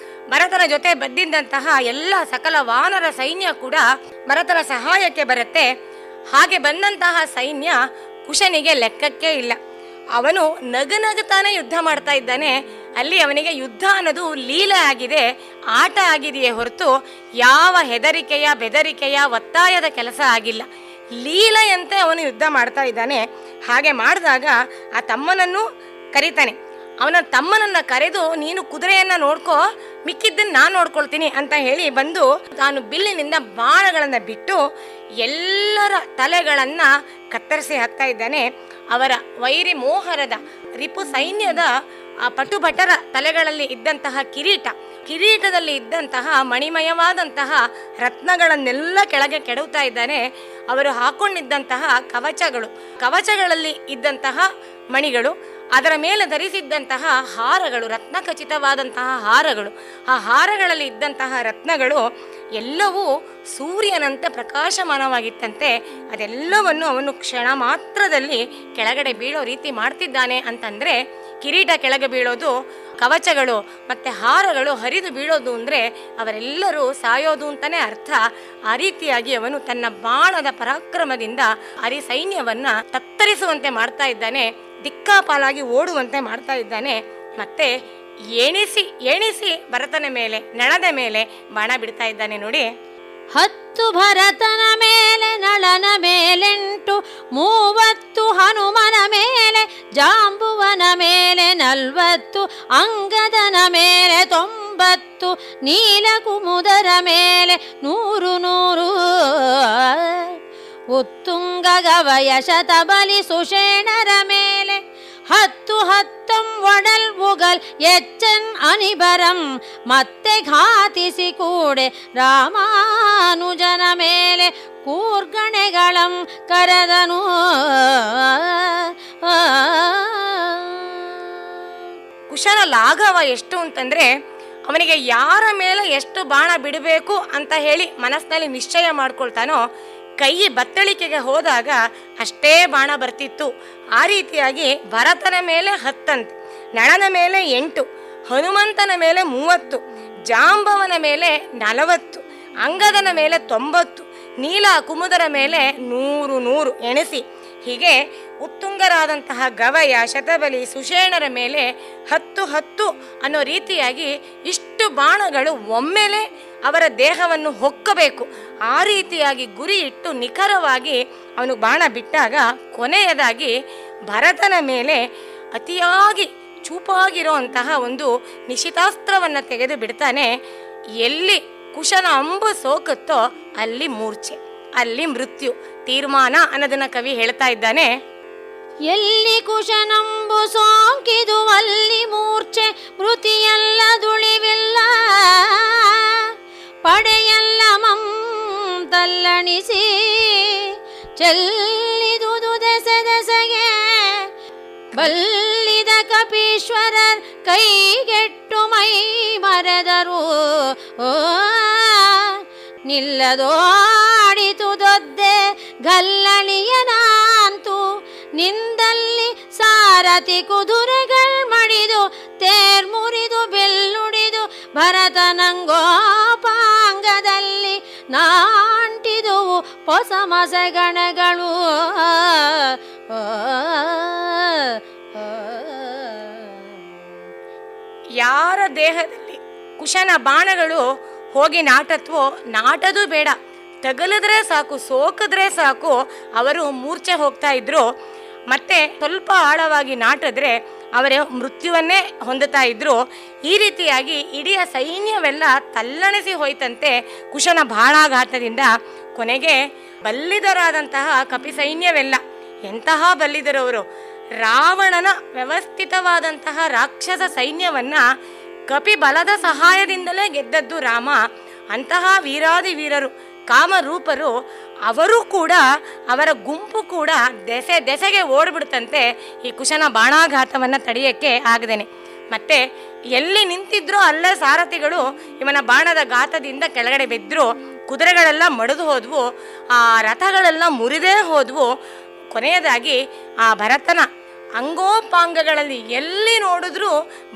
ಭರತನ ಜೊತೆ ಬದ್ದಿದ್ದಂತಹ ಎಲ್ಲ ಸಕಲ ವಾನರ ಸೈನ್ಯ ಕೂಡ ಭರತನ ಸಹಾಯಕ್ಕೆ ಬರುತ್ತೆ. ಹಾಗೆ ಬಂದಂತಹ ಸೈನ್ಯ ಕುಶನಿಗೆ ಲೆಕ್ಕಕ್ಕೆ ಇಲ್ಲ. ಅವನು ನಗನಗುತ್ತಾನೆ ಯುದ್ಧ ಮಾಡ್ತಾ ಇದ್ದಾನೆ. ಅಲ್ಲಿ ಅವನಿಗೆ ಯುದ್ಧ ಅನ್ನೋದು ಲೀಲೆ ಆಗಿದೆ, ಆಟ ಆಗಿದೆಯೇ ಹೊರತು ಯಾವ ಹೆದರಿಕೆಯ ಬೆದರಿಕೆಯ ಒತ್ತಾಯದ ಕೆಲಸ ಆಗಿಲ್ಲ. ಲೀಲೆಯಂತೆ ಅವನು ಯುದ್ಧ ಮಾಡ್ತಾ ಇದ್ದಾನೆ. ಹಾಗೆ ಮಾಡಿದಾಗ ಆ ತಮ್ಮನನ್ನು ಕರೀತಾನೆ. ಅವನ ತಮ್ಮನನ್ನ ಕರೆದು, ನೀನು ಕುದುರೆಯನ್ನ ನೋಡ್ಕೋ, ಮಿಕ್ಕಿದ್ದನ್ನು ನಾನು ನೋಡ್ಕೊಳ್ತೀನಿ ಅಂತ ಹೇಳಿ ಬಂದು ತಾನು ಬಿಲ್ಲಿನಿಂದ ಬಾಣಗಳನ್ನ ಬಿಟ್ಟು ಎಲ್ಲರ ತಲೆಗಳನ್ನ ಕತ್ತರಿಸಿ ಹಾಕ್ತಾ ಇದ್ದಾನೆ. ಅವರ ವೈರಿ ಮೋಹರದ ರಿಪು ಸೈನ್ಯದ ಆ ಪಟುಭಟರ ತಲೆಗಳಲ್ಲಿ ಇದ್ದಂತಹ ಕಿರೀಟದಲ್ಲಿ ಇದ್ದಂತಹ ಮಣಿಮಯವಾದಂತಹ ರತ್ನಗಳನ್ನೆಲ್ಲ ಕೆಳಗೆ ಕೆಡವುತ್ತಾ ಇದ್ದಾನೆ. ಅವರು ಹಾಕೊಂಡಿದ್ದಂತಹ ಕವಚಗಳಲ್ಲಿ ಇದ್ದಂತಹ ಮಣಿಗಳು, ಅದರ ಮೇಲೆ ಧರಿಸಿದ್ದಂತಹ ಹಾರಗಳು, ರತ್ನಖಚಿತವಾದಂತಹ ಹಾರಗಳು, ಆ ಹಾರಗಳಲ್ಲಿ ಇದ್ದಂತಹ ರತ್ನಗಳು ಎಲ್ಲವೂ ಸೂರ್ಯನಂತೆ ಪ್ರಕಾಶಮಾನವಾಗಿತ್ತಂತೆ. ಅದೆಲ್ಲವನ್ನು ಅವನು ಕ್ಷಣ ಮಾತ್ರದಲ್ಲಿ ಕೆಳಗಡೆ ಬೀಳೋ ರೀತಿ ಮಾಡ್ತಿದ್ದಾನೆ. ಅಂತಂದರೆ ಕಿರೀಟ ಕೆಳಗೆ ಬೀಳೋದು, ಕವಚಗಳು ಮತ್ತು ಹಾರಗಳು ಹರಿದು ಬೀಳೋದು ಅಂದರೆ ಅವರೆಲ್ಲರೂ ಸಾಯೋದು ಅಂತಲೇ ಅರ್ಥ. ಆ ರೀತಿಯಾಗಿ ಅವನು ತನ್ನ ಬಾಣದ ಪರಾಕ್ರಮದಿಂದ ಅರಿ ಸೈನ್ಯವನ್ನು ತತ್ತರಿಸುವಂತೆ ಮಾಡ್ತಾ ಇದ್ದಾನೆ, ದಿಕ್ಕಾಪಾಲಾಗಿ ಓಡುವಂತೆ ಮಾಡ್ತಾ ಇದ್ದಾನೆ. ಮತ್ತೆ ಎಣಿಸಿ ಎಣಿಸಿ ಭರತನ ಮೇಲೆ, ನಳದ ಮೇಲೆ ಬಾಣ ಬಿಡ್ತಾ ಇದ್ದಾನೆ ನೋಡಿ. 10 ಭರತನ ಮೇಲೆ, ನಳನ ಮೇಲೆಂಟು, 30 ಹನುಮನ ಮೇಲೆ, ಜಾಂಬುವನ ಮೇಲೆ 40, ಅಂಗದನ ಮೇಲೆ 90, ನೀಲಕುಮುದರ ಮೇಲೆ 100. ಉತ್ತುಂಗ ಗವಯ ಶತಬಲಿ ಸುಷೇಣರ ಮೇಲೆ 10 ಒಡಲ್ ಉಗಲ್ ಎಚ್ಚನ್ ಅನಿಬರಂ, ಮತ್ತೆ ಘಾತಿಸಿ ಕೂಡೆ ರಾಮಾನುಜನ ಮೇಲೆ ಕೂರ್ಗಣೆಗಳಂ ಕರೆದನು. ಕುಶನ ಲಾಘವ ಎಷ್ಟು ಅಂತಂದ್ರೆ, ಅವನಿಗೆ ಯಾರ ಮೇಲೆ ಎಷ್ಟು ಬಾಣ ಬಿಡಬೇಕು ಅಂತ ಹೇಳಿ ಮನಸ್ಸಿನಲ್ಲಿ ನಿಶ್ಚಯ ಮಾಡ್ಕೊಳ್ತಾನೋ, ಕೈ ಬತ್ತಳಿಕೆಗೆ ಹೋದಾಗ ಅಷ್ಟೇ ಬಾಣ ಬರ್ತಿತ್ತು. ಆ ರೀತಿಯಾಗಿ ಭರತನ ಮೇಲೆ 10, ನಳನ ಮೇಲೆ 8, ಹನುಮಂತನ ಮೇಲೆ 30, ಜಾಂಬವನ ಮೇಲೆ 40, ಅಂಗದನ ಮೇಲೆ 90, ನೀಲ ಕುಮುದರ ಮೇಲೆ 100 ಎಣಿಸಿ, ಹೀಗೆ ಉತ್ತುಂಗರಾದಂತಹ ಗವಯ ಶತಬಲಿ ಸುಷೇಣರ ಮೇಲೆ 10 ಅನ್ನೋ ರೀತಿಯಾಗಿ ಇಷ್ಟು ಬಾಣಗಳು ಒಮ್ಮೆಲೆ ಅವರ ದೇಹವನ್ನು ಹೊಕ್ಕಬೇಕು. ಆ ರೀತಿಯಾಗಿ ಗುರಿ ಇಟ್ಟು ನಿಖರವಾಗಿ ಅವನು ಬಾಣ ಬಿಟ್ಟಾಗ ಕೊನೆಯದಾಗಿ ಭರತನ ಮೇಲೆ ಅತಿಯಾಗಿ ಚೂಪಾಗಿರುವಂತಹ ಒಂದು ನಿಶಿತಾಸ್ತ್ರವನ್ನು ತೆಗೆದು ಬಿಡ್ತಾನೆ. ಎಲ್ಲಿ ಕುಶನ ಅಂಬು ಸೋಕುತ್ತೋ ಅಲ್ಲಿ ಮೂರ್ಛೆ, ಅಲ್ಲಿ ಮೃತ್ಯು ತೀರ್ಮಾನ ಅನ್ನೋದನ್ನ ಕವಿ ಹೇಳ್ತಾ ಇದ್ದಾನೆ. ಎಲ್ಲಿ ಕುಶನಂಬು ಸೋಂಕಿದು ಅಲ್ಲಿ ಮೂರ್ಛೆ, ಮೃತಿಯಲ್ಲ ದುಳಿವಿಲ್ಲ, ಪಡೆಯಲ್ಲ ಮಂ ತಲ್ಲಣಿಸಿ, ಚೆಲ್ಲಿದುದು ದೆಸೆಗೆ ಬಲ್ಲಿದ ಕಪೀಶ್ವರರ್ ಕೈಗೆಟ್ಟು ಮೈ ಮರೆದರು. ನಿಲ್ಲದೋಡಿತು ದೊದ್ದೆ ಗಲ್ಲಣಿಯನಾಂತು, ನಿಂದಲ್ಲಿ ಸಾರಥಿ ಕುದುರೆಗಳ್ ಮಡಿದು, ತೇರ್ ಮುರಿದು ಬೆಲ್ಲುಡಿದು ಭರತನಂಗೋಪಾಂಗದಲ್ಲಿ ನಾಂಟಿದುವು ಹೊಸ ಮಸಗಣಗಳು. ಯಾರ ದೇಹದಲ್ಲಿ ಕುಶನ ಬಾಣಗಳು ಹೋಗಿ ನಾಟತ್ವೋ, ನಾಟದು ಬೇಡ, ತಗಲಿದ್ರೆ ಸಾಕು, ಸೋಕಿದ್ರೆ ಸಾಕು, ಅವರು ಮೂರ್ಛೆ ಹೋಗ್ತಾ ಇದ್ರು. ಮತ್ತೆ ಸ್ವಲ್ಪ ಆಳವಾಗಿ ನಾಟಿದ್ರೆ ಅವರ ಮೃತ್ಯುವನ್ನೇ ಹೊಂದುತ್ತಾ ಇದ್ರು. ಈ ರೀತಿಯಾಗಿ ಇಡೀ ಸೈನ್ಯವೆಲ್ಲ ತಲ್ಲಣಿಸಿ ಹೋಯ್ತಂತೆ ಕುಶನ ಬಾಣಾಘಾತದಿಂದ. ಕೊನೆಗೆ ಬಲ್ಲಿದರಾದಂತಹ ಕಪಿ ಸೈನ್ಯವೆಲ್ಲ, ಎಂತಹ ಬಲ್ಲಿದರವರು, ರಾವಣನ ವ್ಯವಸ್ಥಿತವಾದಂತಹ ರಾಕ್ಷಸ ಸೈನ್ಯವನ್ನ ಕಪಿ ಬಲದ ಸಹಾಯದಿಂದಲೇ ಗೆದ್ದದ್ದು ರಾಮ. ಅಂತಹ ವೀರಾದಿ ವೀರರು, ಕಾಮರೂಪರು, ಅವರು ಕೂಡ, ಅವರ ಗುಂಪು ಕೂಡ ದೆಸೆಗೆ ಓಡ್ಬಿಡ್ತಂತೆ ಈ ಕುಶನ ಬಾಣಾಘಾತವನ್ನು ತಡೆಯಕ್ಕೆ ಆಗದೇನೆ. ಮತ್ತೆ ಎಲ್ಲಿ ನಿಂತಿದ್ರೋ ಅಲ್ಲೇ ಸಾರಥಿಗಳು ಇವನ ಬಾಣದ ಘಾತದಿಂದ ಕೆಳಗಡೆ ಬಿದ್ದರು. ಕುದುರೆಗಳೆಲ್ಲ ಮಡಿದು ಹೋದ್ವು, ಆ ರಥಗಳೆಲ್ಲ ಮುರಿದೇ ಹೋದ್ವು. ಕೊನೆಯದಾಗಿ ಆ ಭರತನ ಅಂಗೋಪಾಂಗಗಳಲ್ಲಿ ಎಲ್ಲಿ ನೋಡಿದ್ರೂ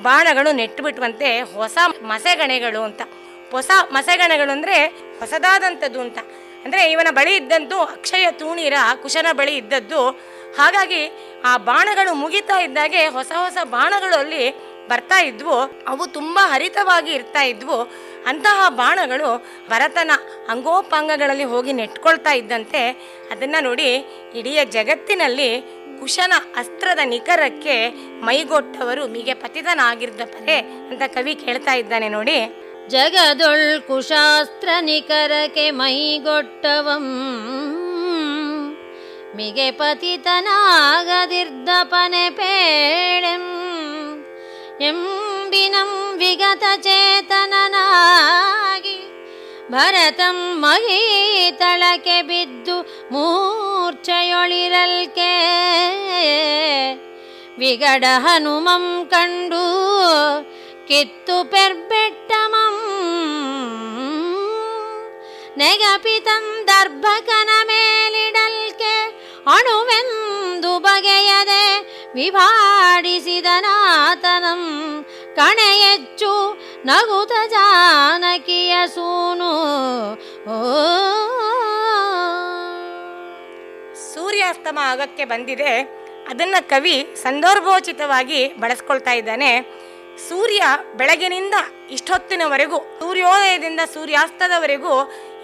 ಬಾಣಗಳು ನೆಟ್ಟುಬಿಟ್ವಂತೆ. ಹೊಸ ಮಸೆಗಣೆಗಳು ಅಂತ, ಹೊಸ ಮಸೆಗಣೆಗಳು ಅಂದರೆ ಹೊಸದಾದಂಥದ್ದು ಅಂತ. ಅಂದರೆ ಇವನ ಬಳಿ ಇದ್ದಂತೂ ಅಕ್ಷಯ ತೂಣೀರ ಕುಶನ ಬಳಿ ಇದ್ದದ್ದು. ಹಾಗಾಗಿ ಆ ಬಾಣಗಳು ಮುಗಿತಾ ಇದ್ದಾಗೆ ಹೊಸ ಹೊಸ ಬಾಣಗಳು ಅಲ್ಲಿ ಬರ್ತಾ ಇದ್ವು. ಅವು ತುಂಬ ಹರಿತವಾಗಿ ಇರ್ತಾ ಇದ್ವು. ಅಂತಹ ಬಾಣಗಳು ಭರತನ ಅಂಗೋಪಾಂಗಗಳಲ್ಲಿ ಹೋಗಿ ನೆಟ್ಕೊಳ್ತಾ ಇದ್ದಂತೆ ಅದನ್ನು ನೋಡಿ ಇಡೀ ಜಗತ್ತಿನಲ್ಲಿ ಕುಶನ ಅಸ್ತ್ರದ ನಿಖರಕ್ಕೆ ಮೈಗೊಟ್ಟವರು ಮಿಗೆ ಪತಿತನಾಗಿದ್ದ ಪರೆ ಅಂತ ಕವಿ ಕೇಳ್ತಾ ಇದ್ದಾನೆ ನೋಡಿ. ಜಗದೊಳ್ ಕುಶಾಸ್ತ್ರ ನಿಖರಕ್ಕೆ ಮೈಗೊಟ್ಟವಂ, ಮಿಗೆ ಪತಿತನಾಗದಿರ್ದಪನೆ ಪೇಳೆಂ, ಎಂಬಿನಂ ವಿಗತ ಚೇತನನಾಗಿ ಭರತಂ ಮಹೀತಳಕ್ಕೆ ಬಿದ್ದು ಮೂರ್ಛೆಯೊಳಿರಲ್ಕೆ, ವಿಗಡ ಹನುಮಂ ಕಂಡು ಕಿತ್ತು ಪೆರ್ಬೆಟ್ಟಮಂ, ನೆಗಪಿತಂ ದರ್ಭಕನ ಮೇಲಿಡಲ್ಕೆ ಅಣುವೆಂದು ಬಗೆಯದೆ ವಿಭಾಡಿಸಿದನಾತನಂ, ಕಣೆಯೆಚ್ಚು ನಗುತ ಜಾನಕಿಯ ಸೂನು. ಸೂರ್ಯಾಸ್ತಮ ಆಗಕ್ಕೆ ಬಂದಿದೆ, ಅದನ್ನು ಕವಿ ಸಂದರ್ಭೋಚಿತವಾಗಿ ಬಳಸ್ಕೊಳ್ತಾ ಇದ್ದಾನೆ. ಸೂರ್ಯ ಬೆಳಗಿನಿಂದ ಇಷ್ಟೊತ್ತಿನವರೆಗೂ, ಸೂರ್ಯೋದಯದಿಂದ ಸೂರ್ಯಾಸ್ತದವರೆಗೂ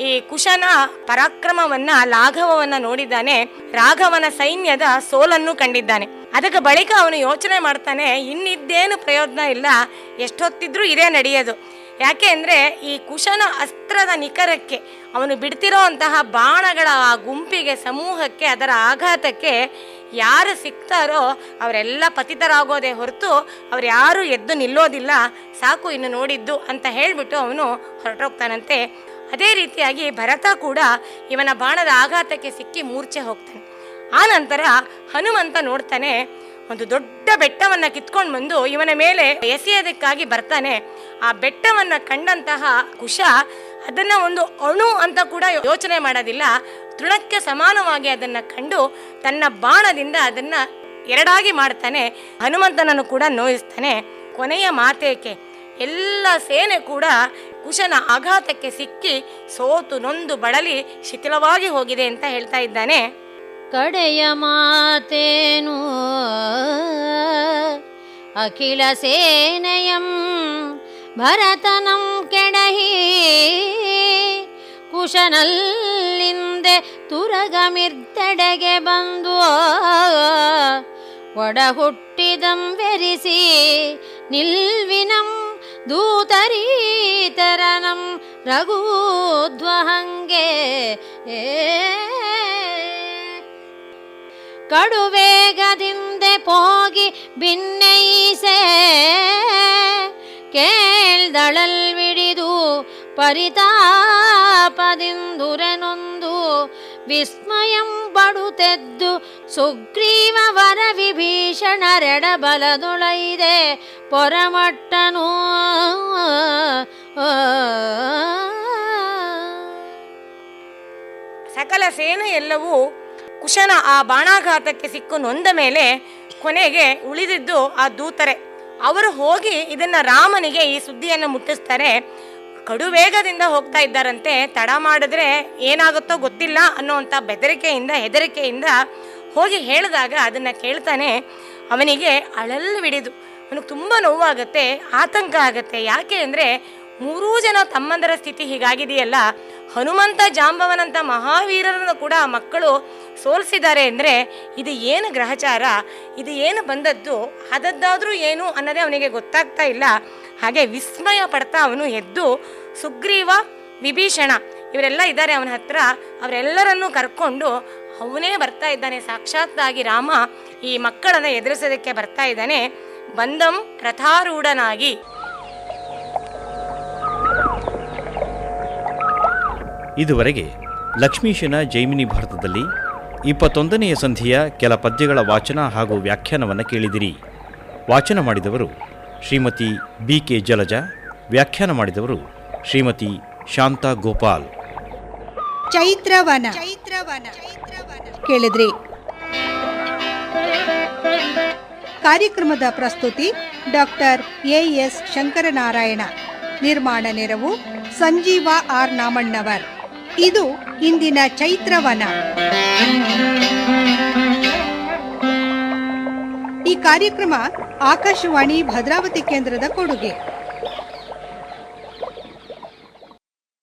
ಈ ಕುಶನ ಪರಾಕ್ರಮವನ್ನ, ಲಾಘವವನ್ನ ನೋಡಿದ್ದಾನೆ. ರಾಘವನ ಸೈನ್ಯದ ಸೋಲನ್ನು ಕಂಡಿದ್ದಾನೆ. ಅದಕ್ಕೆ ಬಳಿಕ ಅವನು ಯೋಚನೆ ಮಾಡ್ತಾನೆ, ಇನ್ನಿದ್ದೇನು ಪ್ರಯೋಜನ ಇಲ್ಲ, ಎಷ್ಟೊತ್ತಿದ್ರೂ ಇದೇ ನಡೆಯೋದು. ಯಾಕೆ ಅಂದರೆ ಈ ಕುಶನ ಅಸ್ತ್ರದ ನಿಖರಕ್ಕೆ, ಅವನು ಬಿಡ್ತಿರೋ ಅಂತಹ ಬಾಣಗಳ ಆ ಗುಂಪಿಗೆ, ಸಮೂಹಕ್ಕೆ, ಅದರ ಆಘಾತಕ್ಕೆ ಯಾರು ಸಿಗ್ತಾರೋ ಅವರೆಲ್ಲ ಪತಿತರಾಗೋದೇ ಹೊರತು ಅವ್ರು ಯಾರೂ ಎದ್ದು ನಿಲ್ಲೋದಿಲ್ಲ. ಸಾಕು ಇನ್ನು ನೋಡಿದ್ದು ಅಂತ ಹೇಳಿಬಿಟ್ಟು ಅವನು ಹೊರಟೋಗ್ತಾನಂತೆ. ಅದೇ ರೀತಿಯಾಗಿ ಭರತ ಕೂಡ ಇವನ ಬಾಣದ ಆಘಾತಕ್ಕೆ ಸಿಕ್ಕಿ ಮೂರ್ಛೆ ಹೋಗ್ತಾನೆ. ಆ ನಂತರ ಹನುಮಂತ ನೋಡ್ತಾನೆ, ಒಂದು ದೊಡ್ಡ ಬೆಟ್ಟವನ್ನು ಕಿತ್ಕೊಂಡು ಬಂದು ಇವನ ಮೇಲೆ ಎಸೆಯೋದಕ್ಕಾಗಿ ಬರ್ತಾನೆ. ಆ ಬೆಟ್ಟವನ್ನು ಕಂಡಂತಹ ಕುಶ ಅದನ್ನು ಒಂದು ಅಣು ಅಂತ ಕೂಡ ಯೋಚನೆ ಮಾಡೋದಿಲ್ಲ, ತೃಣಕ್ಕೆ ಸಮಾನವಾಗಿ ಅದನ್ನು ಕಂಡು ತನ್ನ ಬಾಣದಿಂದ ಅದನ್ನು ಎರಡಾಗಿ ಮಾಡ್ತಾನೆ. ಹನುಮಂತನನ್ನು ಕೂಡ ನೋಯಿಸ್ತಾನೆ. ಕೊನೆಯ ಮಾತೇಕೆ, ಎಲ್ಲ ಸೇನೆ ಕೂಡ ಕುಶನ ಆಘಾತಕ್ಕೆ ಸಿಕ್ಕಿ ಸೋತು ನೊಂದು ಬಳಲಿ ಶಿಥಿಲವಾಗಿ ಹೋಗಿದೆ ಅಂತ ಹೇಳ್ತಾ ಇದ್ದಾನೆ. ಕಡೆಯ ಮಾತೇನು ಅಖಿಲ ಸೇನೆಯಂ ಭರತನಂ ಕೆಡಹಿ ಕುಶನಲ್ಲಿಂದೆ ತುರಗಮಿರ್ತೆಡೆಗೆ ಬಂದು ಒಡ ಹುಟ್ಟಿದಂ ವೆರಿಸಿ ನಿಲ್ವಿನಂ ದೂತರೀತರನಂ ರಘೂಧ್ವಹಂಗೆ ಕಡುವೇಗದಿಂದೆ ಪೋಗಿ ಭಿನ್ನೈಸೆ ಕೇಳ್ದಳಲ್ವಿಡಿದು ಪರಿತಾಪದಿಂದುರೆನೊಂದು ವಿಸ್ಮಯಂ ಪಡುತ್ತೆದ್ದು ಸುಗ್ರೀವ ವರ ವಿಭೀಷಣರೆಡಬಲದೊಳೈದೆ ಪೊರಮಟ್ಟನು. ಸಕಲ ಸೇನೆ ಎಲ್ಲವೂ ಕುಶನ ಆ ಬಾಣಾಘಾತಕ್ಕೆ ಸಿಕ್ಕು ನೊಂದ ಮೇಲೆ ಕೊನೆಗೆ ಉಳಿದಿದ್ದು ಆ ದೂತರೆ. ಅವರು ಹೋಗಿ ಇದನ್ನ ರಾಮನಿಗೆ ಈ ಸುದ್ದಿಯನ್ನು ಮುಟ್ಟಿಸ್ತಾರೆ. ಕಡುವೇಗದಿಂದ ಹೋಗ್ತಾ ಇದ್ದಾರಂತೆ, ತಡ ಮಾಡಿದ್ರೆ ಏನಾಗುತ್ತೋ ಗೊತ್ತಿಲ್ಲ ಅನ್ನೋವಂಥ ಹೆದರಿಕೆಯಿಂದ ಹೋಗಿ ಹೇಳಿದಾಗ ಅದನ್ನು ಕೇಳ್ತಾನೆ. ಅವನಿಗೆ ಅಳಲ್ವಿಡಿದು, ಅವನಿಗೆ ತುಂಬ ನೋವಾಗುತ್ತೆ, ಆತಂಕ ಆಗುತ್ತೆ. ಯಾಕೆ ಅಂದರೆ 3 ಜನ ತಮ್ಮಂದರ ಸ್ಥಿತಿ ಹೀಗಾಗಿದೆಯಲ್ಲ, ಹನುಮಂತ ಜಾಂಬವನಂಥ ಮಹಾವೀರರನ್ನು ಕೂಡ ಮಕ್ಕಳು ಸೋಲಿಸಿದ್ದಾರೆ ಅಂದರೆ ಇದು ಏನು ಗ್ರಹಚಾರ, ಇದು ಏನು ಬಂದದ್ದು, ಆದದ್ದಾದರೂ ಏನು ಅನ್ನೋದೇ ಅವನಿಗೆ ಗೊತ್ತಾಗ್ತಾ ಇಲ್ಲ. ಹಾಗೆ ವಿಸ್ಮಯ ಪಡ್ತಾ ಅವನು ಎದ್ದು ಸುಗ್ರೀವ, ವಿಭೀಷಣ ಇವರೆಲ್ಲ ಇದ್ದಾರೆ ಅವನ ಹತ್ರ, ಅವರೆಲ್ಲರನ್ನೂ ಕರ್ಕೊಂಡು ಅವನೇ ಬರ್ತಾ ಇದ್ದಾನೆ. ಸಾಕ್ಷಾತ್ತಾಗಿ ರಾಮ ಈ ಮಕ್ಕಳನ್ನು ಎದುರಿಸೋದಕ್ಕೆ ಬರ್ತಾ ಇದ್ದಾನೆ. ಬಂದಂ ರಥಾರೂಢನಾಗಿ. ಇದುವರೆಗೆ ಲಕ್ಷ್ಮೀಶನ ಜೈಮಿನಿ ಭಾರತದಲ್ಲಿ 21ನೆಯ ಸಂಧಿಯ ಕೆಲ ಪದ್ಯಗಳ ವಾಚನ ಹಾಗೂ ವ್ಯಾಖ್ಯಾನವನ್ನು ಕೇಳಿದಿರಿ. ವಾಚನ ಮಾಡಿದವರು ಶ್ರೀಮತಿ BK ಜಲಜಾ, ವ್ಯಾಖ್ಯಾನ ಮಾಡಿದವರು ಶ್ರೀಮತಿ ಶಾಂತಾ ಗೋಪಾಲ್. ಚೈತ್ರವನ ಕೇಳಿದ್ರಿ. ಕಾರ್ಯಕ್ರಮದ ಪ್ರಸ್ತುತಿ ಡಾಕ್ಟರ್ AS ಶಂಕರನಾರಾಯಣ. ನಿರ್ಮಾಣ ನೆರವು ಸಂಜೀವ R ನಾಮಣ್ಣವರ್. ಇದು ಇಂದಿನ ಚೈತ್ರವನ. ಈ ಕಾರ್ಯಕ್ರಮ ಆಕಾಶವಾಣಿ ಭದ್ರಾವತಿ ಕೇಂದ್ರದ ಕೊಡುಗೆ.